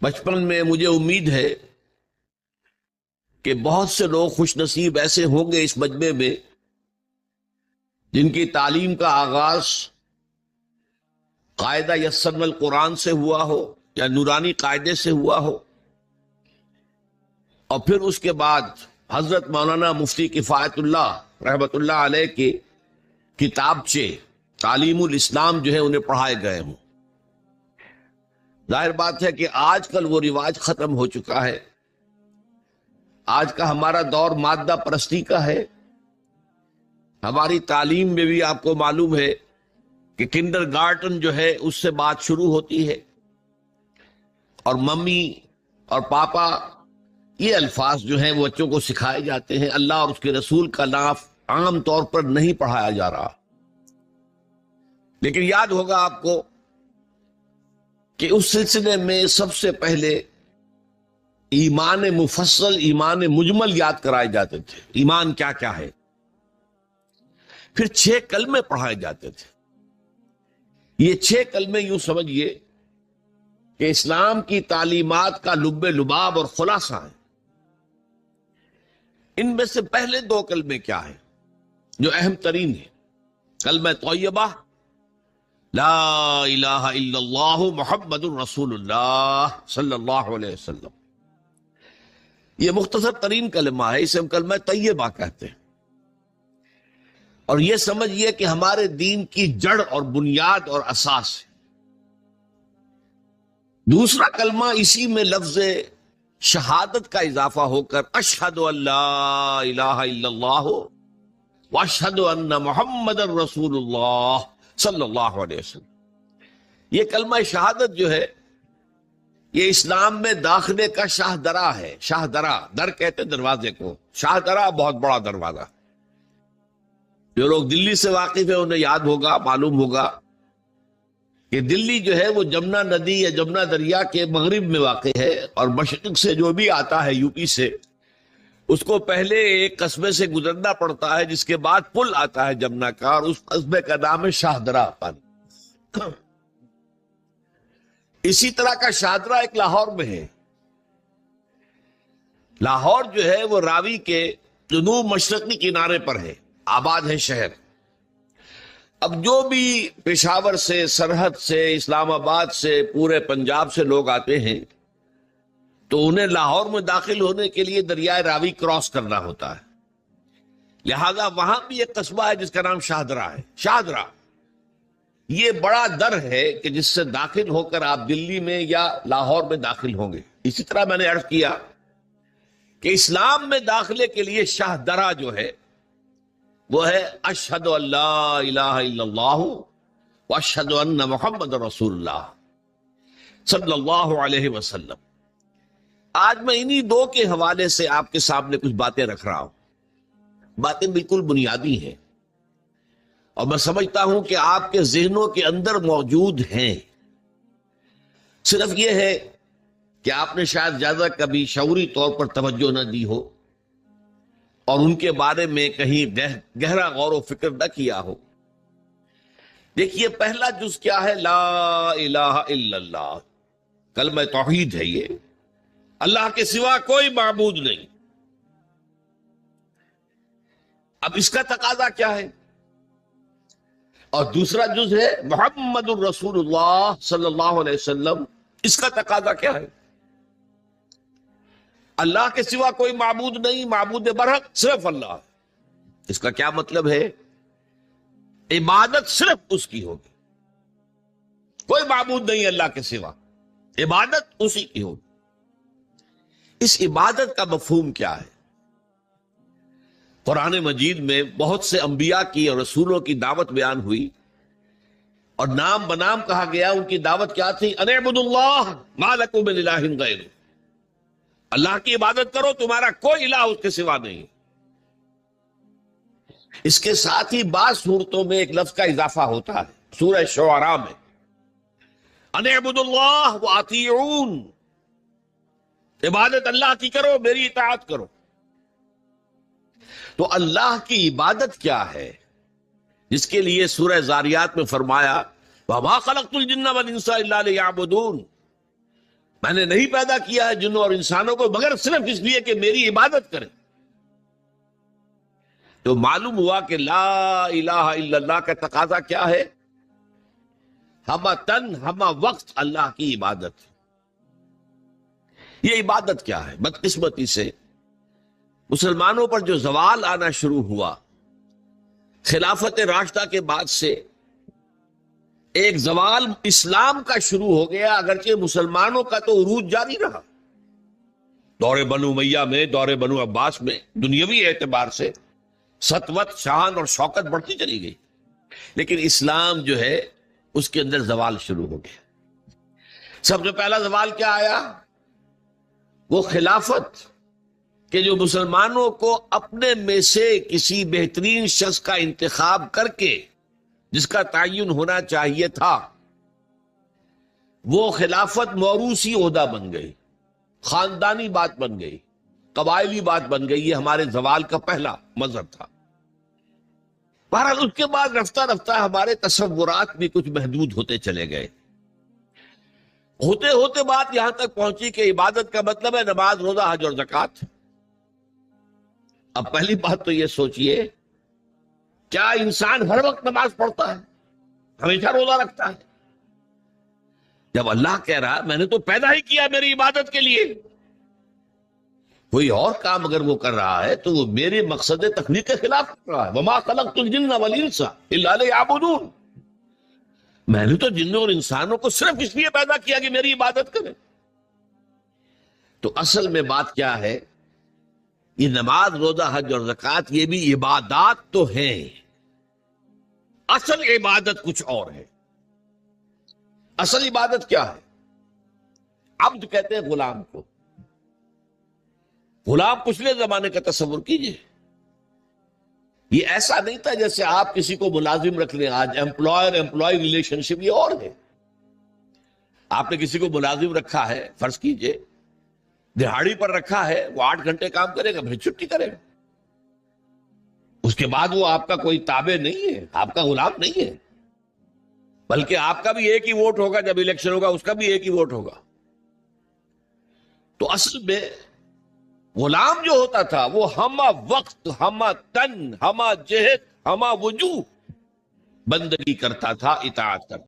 بچپن میں مجھے امید ہے کہ بہت سے لوگ خوش نصیب ایسے ہوں گے اس مجمع میں جن کی تعلیم کا آغاز قاعدہ یسرنا القرآن سے ہوا ہو یا نورانی قاعدے سے ہوا ہو، اور پھر اس کے بعد حضرت مولانا مفتی کفایت اللہ رحمۃ اللہ علیہ کے کتابچے تعلیم الاسلام جو ہے انہیں پڑھائے گئے ہوں۔ ظاہر بات ہے کہ آج کل وہ رواج ختم ہو چکا ہے۔ آج کا ہمارا دور مادہ پرستی کا ہے۔ ہماری تعلیم میں بھی آپ کو معلوم ہے کہ کنڈر گارٹن جو ہے اس سے بات شروع ہوتی ہے، اور ممی اور پاپا یہ الفاظ جو ہیں وہ بچوں کو سکھائے جاتے ہیں۔ اللہ اور اس کے رسول کا نام عام طور پر نہیں پڑھایا جا رہا۔ لیکن یاد ہوگا آپ کو کہ اس سلسلے میں سب سے پہلے ایمان مفصل، ایمان مجمل یاد کرائے جاتے تھے۔ ایمان کیا کیا ہے؟ پھر 6 کلمے پڑھائے جاتے تھے۔ یہ 6 کلمے یوں سمجھیے کہ اسلام کی تعلیمات کا لب لباب اور خلاصہ ہے۔ ان میں سے پہلے 2 کلمے کیا ہیں جو اہم ترین ہیں؟ کلمہ طیبہ لا الہ الا اللہ محمد الرسول اللہ صلی اللہ علیہ وسلم، یہ مختصر ترین کلمہ ہے، اسے ہم کلمہ طیبہ کہتے ہیں۔ اور یہ سمجھیے کہ ہمارے دین کی جڑ اور بنیاد اور اساس ہے۔ دوسرا کلمہ اسی میں لفظ شہادت کا اضافہ ہو کر اشہد ان لا الہ الا اللہ واشہد ان محمد الرسول اللہ صلی اللہ علیہ وسلم۔ یہ کلمہ شہادت جو ہے یہ اسلام میں داخلے کا شاہ درا ہے۔ شاہ درا، در کہتے دروازے کو، شاہ درا بہت بڑا دروازہ۔ جو لوگ دلی سے واقف ہیں انہیں یاد ہوگا، معلوم ہوگا کہ دلی جو ہے وہ جمنا ندی یا جمنا دریا کے مغرب میں واقع ہے، اور مشرق سے جو بھی آتا ہے یو پی سے، اس کو پہلے ایک قصبے سے گزرنا پڑتا ہے، جس کے بعد پل آتا ہے جمنا کا، اور اس قصبے کا نام ہے شاہدرہ پانی۔ اسی طرح کا شاہدرہ ایک لاہور میں ہے۔ لاہور جو ہے وہ راوی کے جنوب مشرقی کنارے پر ہے، آباد ہے شہر۔ اب جو بھی پشاور سے، سرحد سے، اسلام آباد سے، پورے پنجاب سے لوگ آتے ہیں تو انہیں لاہور میں داخل ہونے کے لیے دریائے راوی کراس کرنا ہوتا ہے، لہذا وہاں بھی ایک قصبہ ہے جس کا نام شاہدرہ ہے۔ شاہدرہ یہ بڑا در ہے کہ جس سے داخل ہو کر آپ دلی میں یا لاہور میں داخل ہوں گے۔ اسی طرح میں نے عرض کیا کہ اسلام میں داخلے کے لیے شاہدرہ جو ہے وہ ہے اشہد ان لا الہ الا اللہ واشہد ان محمد رسول اللہ صلی اللہ علیہ وسلم۔ آج میں انہی 2 کے حوالے سے آپ کے سامنے کچھ باتیں رکھ رہا ہوں۔ باتیں بالکل بنیادی ہیں، اور میں سمجھتا ہوں کہ آپ کے ذہنوں کے اندر موجود ہیں۔ صرف یہ ہے کہ آپ نے شاید زیادہ کبھی شعوری طور پر توجہ نہ دی ہو، اور ان کے بارے میں کہیں گہرا غور و فکر نہ کیا ہو۔ دیکھیے پہلا جز کیا ہے؟ لا الہ الا اللہ، کلمہ توحید ہے یہ، اللہ کے سوا کوئی معبود نہیں۔ اب اس کا تقاضا کیا ہے؟ اور دوسرا جز ہے محمد الرسول اللہ صلی اللہ علیہ وسلم، اس کا تقاضا کیا ہے؟ اللہ کے سوا کوئی معبود نہیں، معبود برحق صرف اللہ۔ اس کا کیا مطلب ہے؟ عبادت صرف اس کی ہوگی، کوئی معبود نہیں اللہ کے سوا، عبادت اسی کی ہوگی۔ اس عبادت کا مفہوم کیا ہے؟ قرآن مجید میں بہت سے انبیاء کی اور رسولوں کی دعوت بیان ہوئی، اور نام بنام کہا گیا۔ ان کی دعوت کیا تھی؟ ان اعبدوا اللہ ما لکم من الہ غیرہ، اللہ کی عبادت کرو، تمہارا کوئی الہ اس کے سوا نہیں۔ اس کے ساتھ ہی بعض صورتوں میں ایک لفظ کا اضافہ ہوتا ہے۔ سورہ شعراء میں ان اعبدوا اللہ واطیعون، عبادت اللہ کی کرو، میری اطاعت کرو۔ تو اللہ کی عبادت کیا ہے جس کے لیے سورہ زاریات میں فرمایا وَمَا خَلَقْتُ الْجِنَّ وَالْإِنسَ إِلَّا لِيَعْبُدُونَ، میں نے نہیں پیدا کیا ہے جنوں اور انسانوں کو مگر صرف اس لیے کہ میری عبادت کریں. تو معلوم ہوا کہ لا الہ الا اللہ کا تقاضا کیا ہے؟ ہمہ تن ہمہ وقت اللہ کی عبادت. یہ عبادت کیا ہے؟ بدقسمتی سے مسلمانوں پر جو زوال آنا شروع ہوا خلافت راشدہ کے بعد سے، ایک زوال اسلام کا شروع ہو گیا، اگرچہ مسلمانوں کا تو عروج جاری رہا. دور بنو امیہ میں، دور بنو عباس میں دنیاوی اعتبار سے سطوت، شان اور شوکت بڑھتی چلی گئی، لیکن اسلام جو ہے اس کے اندر زوال شروع ہو گیا. سب سے پہلا زوال کیا آیا؟ وہ خلافت کہ جو مسلمانوں کو اپنے میں سے کسی بہترین شخص کا انتخاب کر کے جس کا تعین ہونا چاہیے تھا، وہ خلافت موروثی عہدہ بن گئی، خاندانی بات بن گئی، قبائلی بات بن گئی. یہ ہمارے زوال کا پہلا مظہر تھا. بہرحال اس کے بعد رفتہ رفتہ ہمارے تصورات بھی کچھ محدود ہوتے چلے گئے. ہوتے ہوتے بات یہاں تک پہنچی کہ عبادت کا مطلب ہے نماز، روزہ، حج اور زکوٰۃ. اب پہلی بات تو یہ سوچئے، کیا انسان ہر وقت نماز پڑھتا ہے، ہمیشہ روزہ رکھتا ہے؟ جب اللہ کہہ رہا میں نے تو پیدا ہی کیا میری عبادت کے لیے، کوئی اور کام اگر وہ کر رہا ہے تو وہ میرے مقصد تخلیق کے خلاف کر رہا ہے. وما خلقت الجن والانس الا لیعبدون. میں نے تو جنوں اور انسانوں کو صرف اس لیے پیدا کیا کہ میری عبادت کریں. تو اصل میں بات کیا ہے؟ یہ نماز، روزہ، حج اور زکوٰۃ یہ بھی عبادات تو ہیں، اصل عبادت کچھ اور ہے. اصل عبادت کیا ہے؟ عبد کہتے ہیں غلام کو. غلام پچھلے زمانے کا تصور کیجئے، یہ ایسا نہیں تھا جیسے آپ کسی کو ملازم رکھ لیں. آج امپلائر امپلائی ریلیشن شپ یہ اور ہے. آپ نے کسی کو ملازم رکھا ہے، فرض کیجئے دہاڑی پر رکھا ہے، وہ 8 گھنٹے کام کرے گا پھر چھٹی کرے گا. اس کے بعد وہ آپ کا کوئی تابع نہیں ہے، آپ کا غلام نہیں ہے، بلکہ آپ کا بھی ایک ہی ووٹ ہوگا. جب الیکشن ہوگا اس کا بھی ایک ہی ووٹ ہوگا. تو اصل میں غلام جو ہوتا تھا وہ ہمہ وقت، ہمہ تن، ہمہ جہت، ہمہ وجوہ بندگی کرتا تھا، اطاعت کرتا.